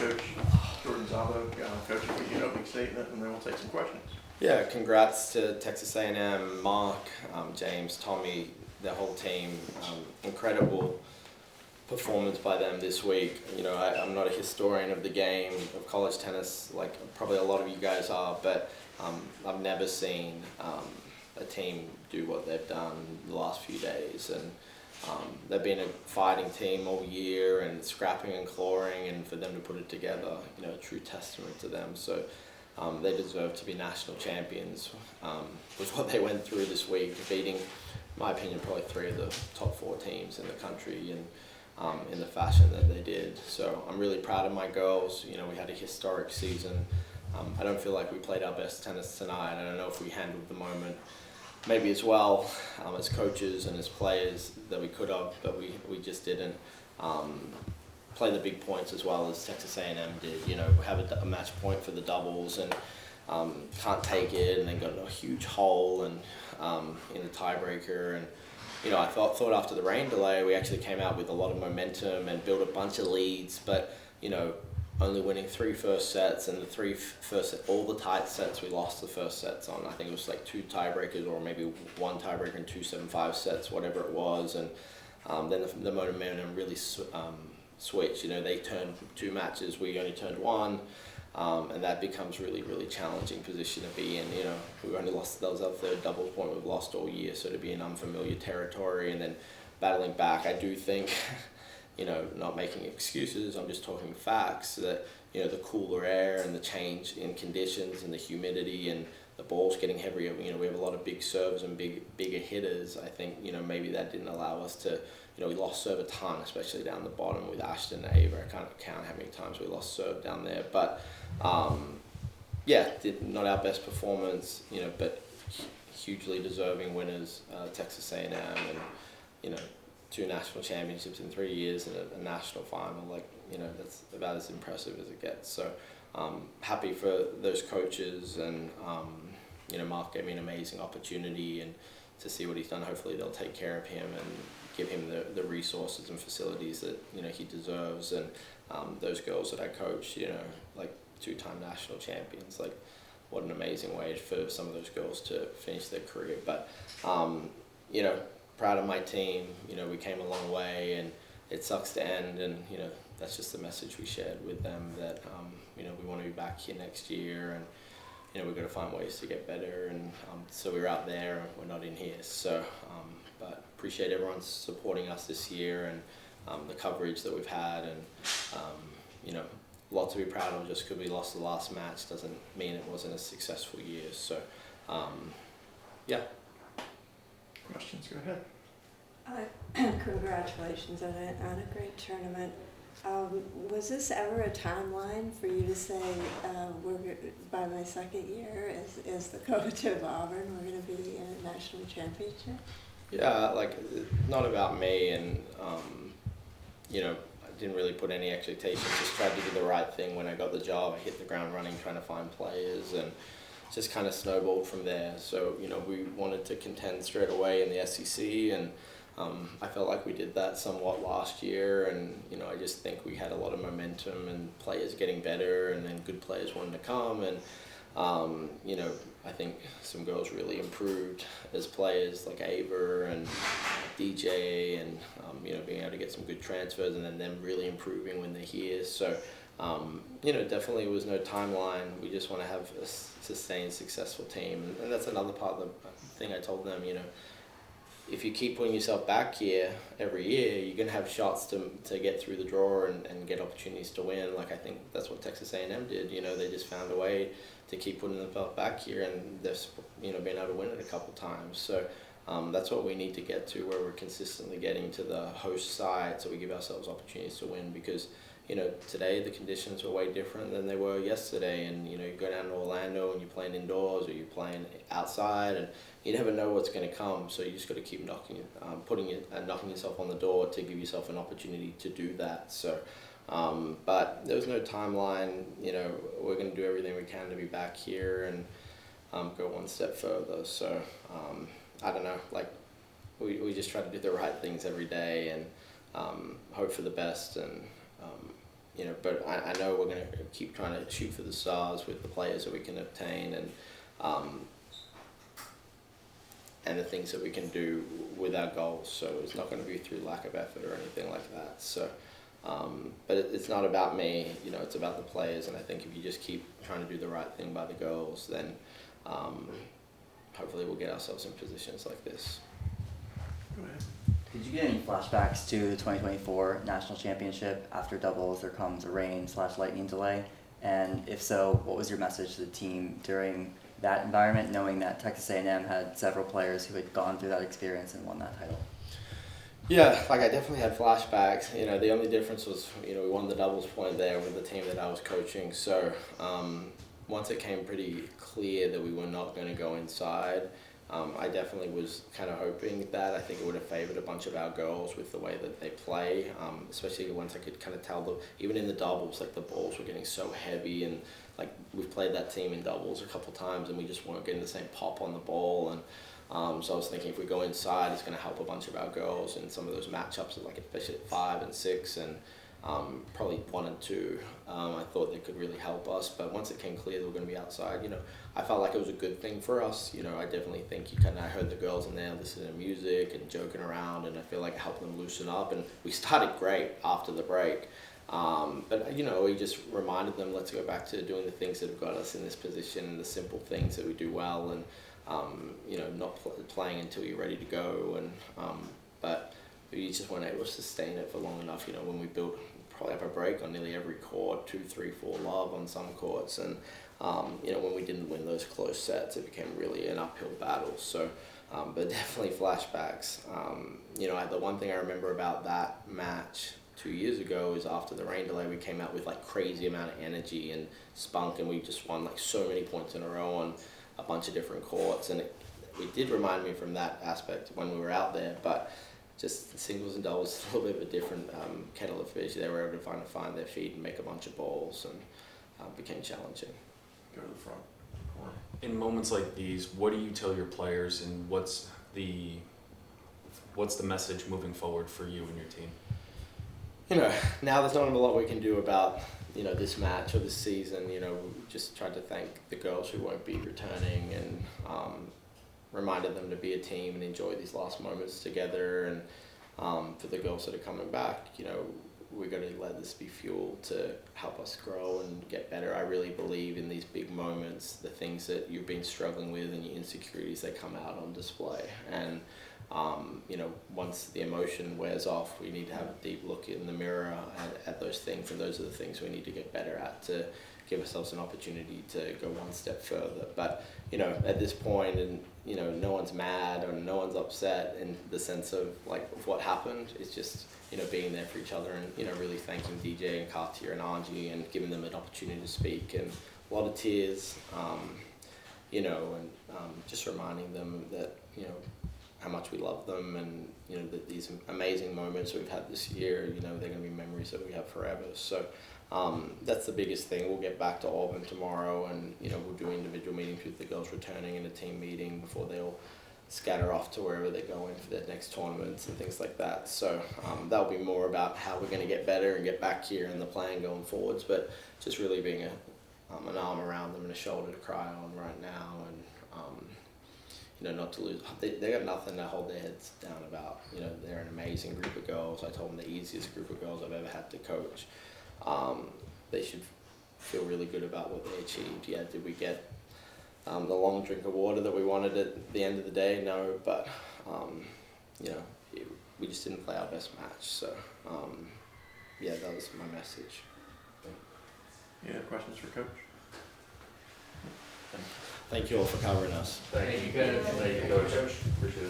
Coach Jordan Szabo. Coach, if we get an opening statement, and then we'll take some questions. Yeah, congrats to Texas A&M, Mark, James, Tommy, the whole team. Incredible performance by them this week. You know, I'm not a historian of the game of college tennis like probably a lot of you guys are, but I've never seen a team do what they've done the last few days, and they've been a fighting team all year and scrapping and clawing, and for them to put it together, you know, a true testament to them. So they deserve to be national champions, was what they went through this week, beating, in my opinion, probably 3 of the top 4 teams in the country, and in the fashion that they did. So I'm really proud of my girls. You know, we had a historic season. I don't feel like we played our best tennis tonight. I don't know if we handled the moment maybe as well as coaches and as players that we could have, but we just didn't play the big points as well as Texas A&M did. You know, have a match point for the doubles and can't take it, and then got a huge hole and in the tiebreaker. And you know, I thought after the rain delay we actually came out with a lot of momentum and built a bunch of leads, but you know, only winning 3 first sets, and the 3 first all the tight sets we lost the first sets on. I think it was like 2 tiebreakers or maybe 1 tiebreaker and 2 7-5 sets, whatever it was. And then the momentum really switched. You know, they turned 2 matches, we only turned 1. And that becomes really, really challenging position to be in. You know, we only lost, that was our 3rd doubles point we've lost all year, so to be in unfamiliar territory and then battling back, I do think, you know, not making excuses, I'm just talking facts, that, you know, the cooler air and the change in conditions and the humidity and the ball's getting heavier. You know, we have a lot of big serves and bigger hitters. I think, you know, maybe that didn't allow us to, you know, we lost serve a ton, especially down the bottom with Ashton and Ava. I can't count how many times we lost serve down there. But, yeah, not our best performance, you know, but hugely deserving winners, Texas A&M, and, you know, 2 national championships in 3 years and a national final. Like, you know, that's about as impressive as it gets. So happy for those coaches, and you know, Mark gave me an amazing opportunity, and to see what he's done, hopefully they'll take care of him and give him the resources and facilities that, you know, he deserves. And those girls that I coached, you know, like 2-time national champions, like what an amazing way for some of those girls to finish their career. But you know, proud of my team. You know, we came a long way, and it sucks to end, and you know, that's just the message we shared with them, that you know, we want to be back here next year, and you know, we've got to find ways to get better. And so we're out there and we're not in here. So but appreciate everyone supporting us this year, and the coverage that we've had, and you know, a lot to be proud of. Just because we lost the last match doesn't mean it wasn't a successful year. So yeah. Questions? Go ahead. Congratulations on a great tournament. Was this ever a timeline for you to say, by my 2nd year as the coach of Auburn, we're going to be in a national championship? Yeah, like, not about me, and you know, I didn't really put any expectations. Just tried to do the right thing when I got the job. I hit the ground running, trying to find players, and just kind of snowballed from there. So, you know, we wanted to contend straight away in the SEC, and I felt like we did that somewhat last year. And, you know, I just think we had a lot of momentum and players getting better, and then good players wanting to come. And, you know, I think some girls really improved as players, like Ava and DJ, and, you know, being able to get some good transfers, and then them really improving when they're here. So, you know, definitely was no timeline. We just want to have a sustained, successful team. And that's another part of the thing I told them, you know, if you keep putting yourself back here every year, you're going to have shots to get through the draw and get opportunities to win. Like, I think that's what Texas A&M did. You know, they just found a way to keep putting themselves back here, and they've, you know, been able to win it a couple times. So that's what we need to get to, where we're consistently getting to the host side, so we give ourselves opportunities to win. Because, you know, today the conditions were way different than they were yesterday, and you know, you go down to Orlando and you're playing indoors or you're playing outside, and you never know what's going to come. So you just got to keep knocking yourself on the door to give yourself an opportunity to do that. So, but there was no timeline. You know, we're going to do everything we can to be back here and go one step further. So I don't know, like, we just try to do the right things every day, and hope for the best. And but I know we're going to keep trying to shoot for the stars with the players that we can obtain and the things that we can do with our goals. So it's not going to be through lack of effort or anything like that. So, but it's not about me, it's about the players. And I think if you just keep trying to do the right thing by the girls, then hopefully we'll get ourselves in positions like this. Go ahead. Did you get any flashbacks to the 2024 national championship? After doubles, there comes a rain/lightning delay. And if so, what was your message to the team during that environment, knowing that Texas A&M had several players who had gone through that experience and won that title? Yeah, I definitely had flashbacks. The only difference was, we won the doubles point there with the team that I was coaching. So once it came pretty clear that we were not going to go inside, I definitely was kind of hoping that I think it would have favored a bunch of our girls with the way that they play, especially once I could kind of tell even in the doubles, the balls were getting so heavy, and we've played that team in doubles a couple times and we just weren't getting the same pop on the ball. And so I was thinking if we go inside, it's going to help a bunch of our girls in some of those matchups, especially at 5 and 6 and probably 1 and 2. I thought they could really help us, but once it came clear they were going to be outside, I felt like it was a good thing for us. I definitely think I heard the girls in there listening to music and joking around, and I feel like it helped them loosen up, and we started great after the break. But we just reminded them, let's go back to doing the things that have got us in this position, and the simple things that we do well, and not playing until you're ready to go. And but we just weren't able to sustain it for long enough. When we built, probably have a break on nearly every court, 2, 3, 4 love on some courts, and when we didn't win those close sets, it became really an uphill battle. So, but definitely flashbacks. The one thing I remember about that match 2 years ago is after the rain delay, we came out with crazy amount of energy and spunk, and we just won so many points in a row on a bunch of different courts, and it did remind me from that aspect when we were out there. But just singles and doubles, a little bit of a different kettle of fish. They were able to find their feet and make a bunch of balls, and became challenging. Go to the front corner. In moments like these, what do you tell your players, and what's the message moving forward for you and your team? Now there's not a lot we can do about, this match or this season. We just tried to thank the girls who won't be returning, and reminded them to be a team and enjoy these last moments together. And for the girls that are coming back, we're going to let this be fuel to help us grow and get better. I really believe in these big moments, the things that you've been struggling with and your insecurities, they come out on display. And once the emotion wears off, we need to have a deep look in the mirror at those things, and those are the things we need to get better at to give ourselves an opportunity to go one step further. But at this point, and no one's mad or no one's upset in the sense of what happened. It's just being there for each other, and really thanking DJ and Cartier and Angie, and giving them an opportunity to speak, and a lot of tears, and just reminding them that how much we love them, and that these amazing moments we've had this year, they're going to be memories that we have forever. So that's the biggest thing. We'll get back to Auburn tomorrow, and we'll do individual meetings with the girls returning, and a team meeting before they all scatter off to wherever they're going for their next tournaments and things like that. So that'll be more about how we're going to get better and get back here and the plan going forwards, but just really being an arm around them and a shoulder to cry on right now, and not to lose. They got nothing to hold their heads down about. They're an amazing group of girls. I told them the easiest group of girls I've ever had to coach. They should feel really good about what they achieved. Yeah, did we get the long drink of water that we wanted at the end of the day? No, but we just didn't play our best match. So that was my message. Any other questions for Coach? Thank you all for covering us. Thank you, Coach. Appreciate it.